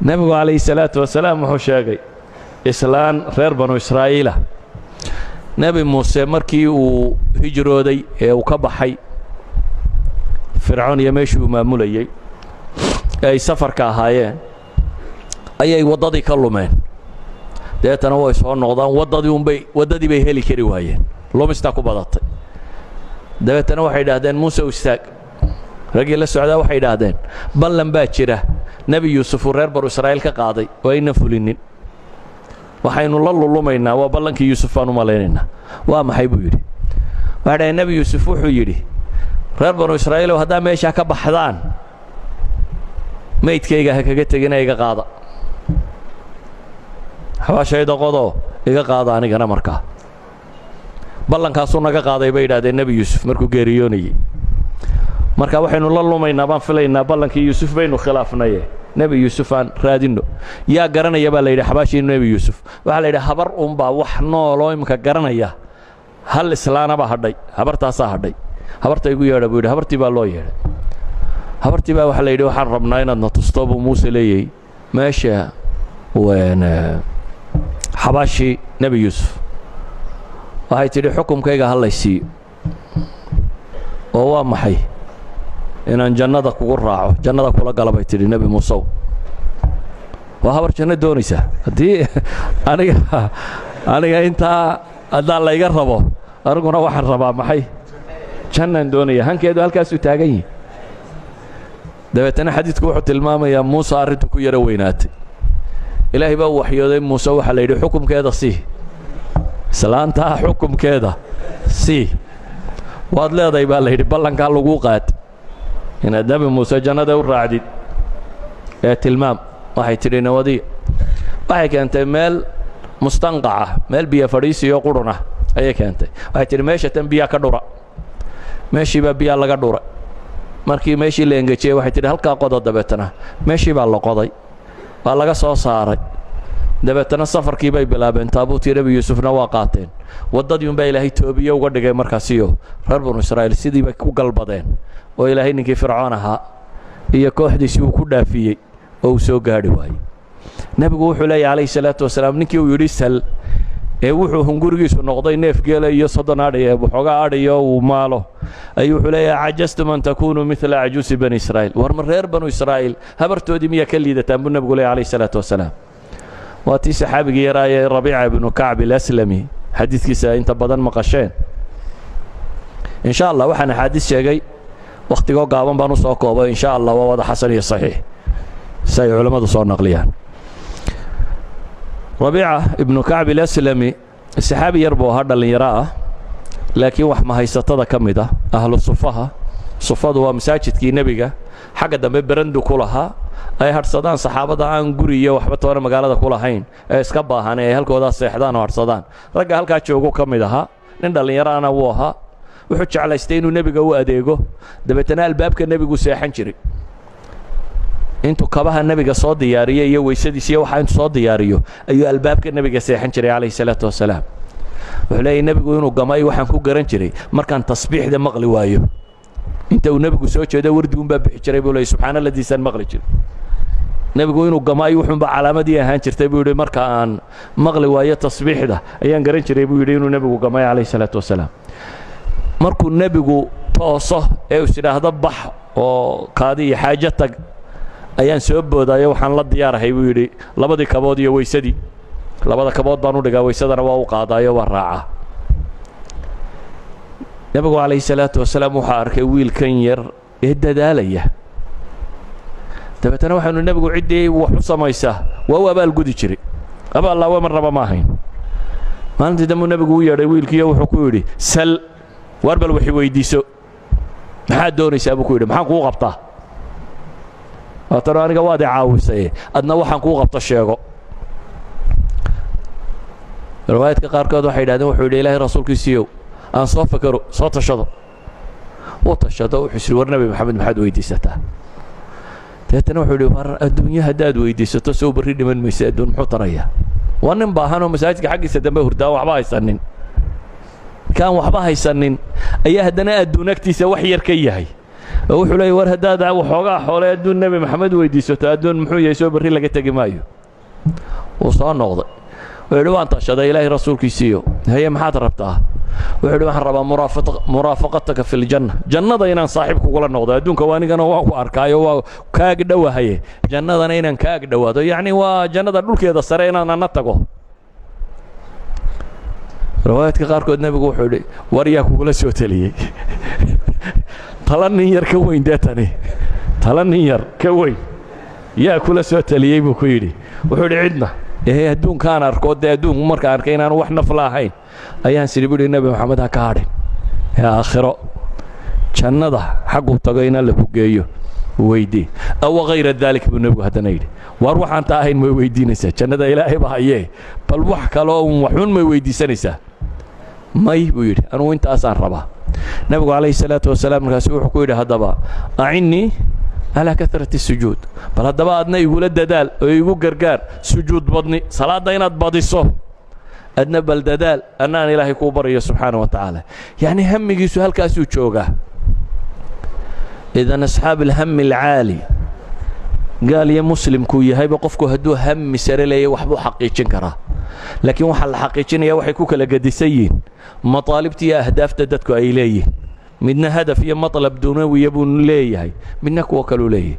nebigu calayhi salaatu wasalaam wuxuu sheegay islaan reer banu israa'iila nebi muuse markii uu hijrooday ee uu ka baxay fircoon iyo meeshii uu maamulayey ee ay safarka ahaayeen ayay waddadii ka lumeen deetana way soo noqdaan waddadii bay heli kari waayeen lumistaa ku badatay dabeetana waxay idhaahdeen muuse u istaag raggii la socdaa waxay idhaahdeen ballan baa jira nebi yuusuf uu reer banu israa'iil ka qaaday oo aynan fulinin waxaynu la lulumaynaa waa ballankii yuusuf baan u malaynaynaa waa maxay buu yidhi waxay dhaheen nebi yuusuf wuxuu yidhi reer banu israa'iilow haddaa meeshaa ka baxdaan maydkayga ha kaga tegina iga qaada xabaashayda qodoo iga qaada anigana markaa ballankaasuu naga qaaday bay idhahdeen nebi yuusuf markuu geeriyoonayey marka waxaynu la lumaynaa baan filaynaa ballankii yuusuf baynu khilaafnaye nebi yuusuf aan raadinno yaa garanaya baa la yidhi xabaashii nebi yuusuf waxaa la yidhi habar unbaa wax nooloo imika garanaya hal islaanaba hadhay habartaasaa hadhay habarta igu yeedha buu yidhi habartii baa loo yeedhay habartii baa waxaa la yidhi waxaan rabnaa inaadna tusto buu muuse leeyahay meesha xabaashii nebi yuusuf waxay tidhi xukumkayga ha lay siiyo oo waa maxay inaan jannada kugu raaco jannada kula gala bay tidhi nebi muusew waa habar janno doonaysaa haddii aniga intaa haddaan layga rabo aniguna waxaan rabaa maxay jannaan doonaya hankeedu halkaasuu taagan yihi dabeetana xadiidku wuxuu tilmaamayaa muuse arrintu ku yaro weynaatay ilaahay baa u waxyooday muuse waxaa la yidhi xukumkeeda sii islaantaa xukumkeeda sii waad leedahay baa la yidhi ballankaa laguu qaad inaad nebi muuse jannada u raacdid ee tilmaam waxay tidhi nawadiya waxay keentay meel mustanqaca meel biyo fadhiisiyo qurun ah ayay keentay waxay tidhi meesha tan biyaa ka dhura meeshii baa biyaa laga dhuray markii meeshii la engejiyey waxay tidhi halkaa qodo dabeetana meeshii baa la qoday waa laga soo saaray dabeetana safarkii bay bilaabeen taabuutii nebi yuusufna waa qaateen waddadii unbaa ilaahay toobiye uga dhigay markaasiyo reer banu israa'iil sidii bay ku galbadeen oo ilaahay ninkii fircoon ahaa iyo kooxdiisii uu ku dhaafiyey oo uu soo gaadhi waayey nebigu wuxuu leeyahy calayhi salaatu wasalaam ninkii uu yidhi sal ee wuxuu hungurigiisu noqday neef geela iyo 30 adhay ee waxoogaa adhayo uu maalo ayuu wuxuu leeyahay cajastum an takuunuu midla cajuusi bani israa'iil war ma reer banu israa'iil habartoodii miyaa ka liidataan buu nebigu leeyahy calayhi salaatu wasalaam waa tii saxaabigii yaraayee rabiica ibnu kacb ilaslami xadiidkiisa inta badan maqasheen insha allah waxaan axaadiis sheegay wakhtigoo gaaban baan u soo koobay insha allah waa wada xasan iyo saxiix si ay culammadu soo naqliyaan rabiica ibnu kacb ilaslami saxaabi yar buu ahaa dhallinyaro ah laakiin wax mahaysatada ka mid ah ahlu sufaha sufadu waa masaajidkii nebiga xagga dambe berandu ku lahaa ay hadhsadaan saxaabada aan guri iyo waxba toona magaalada ku lahayn ee iska baahan ee ay halkoodaa seexdaan oo hadhsadaan ragga halkaa joogu ka mid ahaa nin dhallinyaraana wuu ahaa wuxuu jeclaystay inuu nebiga u adeego dabeetana albaabka nebigu seexan jiray intuu kabaha nebiga soo diyaariyo iyo weysadiis iyo waxa intuu soo diyaariyo ayuu albaabka nebiga seexan jiray calayhi salaatu wasalaam wuxuu leeyahay nebigu inuu gamay waxaan ku garan jiray markaan tasbiixda maqli waayo inta uu nebigu soo jeedo wardigunbaa bixi jiray buu leeyahy subxaanalladiisaan maqli jiray nebigu inuu gamay wuxuunba calaamadii ahaan jirtay buu yidhi marka aan maqli waayo tasbiixda ayaan garan jiray buu yidhi inuu nebigu gamay calayhi salaatu wasalaam markuu nebigu tooso ee is idhaahdo bax oo kaadi iyo xaajo tag ayaan soo boodaayo waxaan la diyaarahay buu yidhi labadii kabood iyo weysadii labada kabood baan u dhigaa weysadana waa u qaadaayo waa raacaa nebigu calayhi salaatu wasalaam wuxuu arkay wiilkan yar ee dadaalaya dabeetana waxaanu nebigu ciddii wax u samaysaa waa u abaalgudi jiray abaallaawe mar raba ma ahayn maalintii dambuu nebigu u yeedhay wiilkiiyo wuxuu ku yidhi sal waar bal waxi weyddiiso maxaad doonaysaa buu ku yidhi maxaan kuu qabtaa waatano aniga waad i caawisaye adna waxaan kuu qabto sheego riwaayadka qaarkood waxay yidhahdeen wuxuu yidhi ilaahay rasuulkiisiiyow aan soo fakero soo tashado wuu tashado wuxuu isiri war nebi maxamed maxaad weyddiisataa dabeetana wuxuu yidhi war adduunyo haddaad weyddiisato soo barri dhiman maysa adduun muxuu tarayaa waa nin baahanoo masaajidka xaggiisa dambe hurdaa waxba haysanin kaan waxba haysanin ayaa haddana adduun agtiisa wax yar ka yahay wuxuu leeyahay war haddaad waxoogaa xoole adduun nebi maxamed weydiisato adduun muxuu yahay soo berri laga tegi maayo wuu soo noqday wuxuu yidhi waan tashaday ilaahay rasuulkiisiiyo haye maxaad rabtaa wuxuu yidhi waxaan rabaa muraafaqataka fi ljanna jannada inaan saaxiib kugula noqdo adduunka waa anigana waan ku arkaayo waa kaag dhowahaye jannadana inaan kaag dhowaado yacni waa jannada dhulkeeda sare inaan ana tago riwaayaadka qaarkood nebigu wuxuu yidhi war yaa kugula soo teliyey tala nin yar ka weyn dee tani tala nin yar ka weyn yaa kula soo teliyey buu ku yidhi wuxuu yidhi cidna adduunkaan arko dee adduunku markaan arkay inaanu wax nafla ahayn ayaan sidhi buhi nebi maxamed ha ka hadhin ee aakhiro jannada xagguu tago in alla ku geeyo weydii aw hayra daalik buu nebigu haddana yidhi waar waxaan taa ahayn may weydiinaysaa jannada ilaahay baa hayee bal wax kaloo waxuun may weydiisanaysaa may buu yidhi anugu intaasaan rabaa nebigu calayhi salaatu wasalaam markaasi wuxuu ku yidhi haddaba acinnii calaa karati sujuud bal haddaba adna igula dadaal oo igu gargaar sujuud badni salaadda inaad badiso adna bal dadaal annaan ilaahay kuu baryo subxaana wa tacaala yacni hamigiisu halkaasuu joogaa idan asxaab alhami alcaali gaal iyo muslimkuu yahayba qofku hadduu hami sare leeyahy waxbuu xaqiijin karaa laakiin waxaa la xaqiijinaya waxay ku kala gedisan yihiin mataalibta iyo ahdaafta dadku ay leeyihin midna hadaf iyo maطlab dunawiya buu leeyahay midna kuwa kaluu leeyahay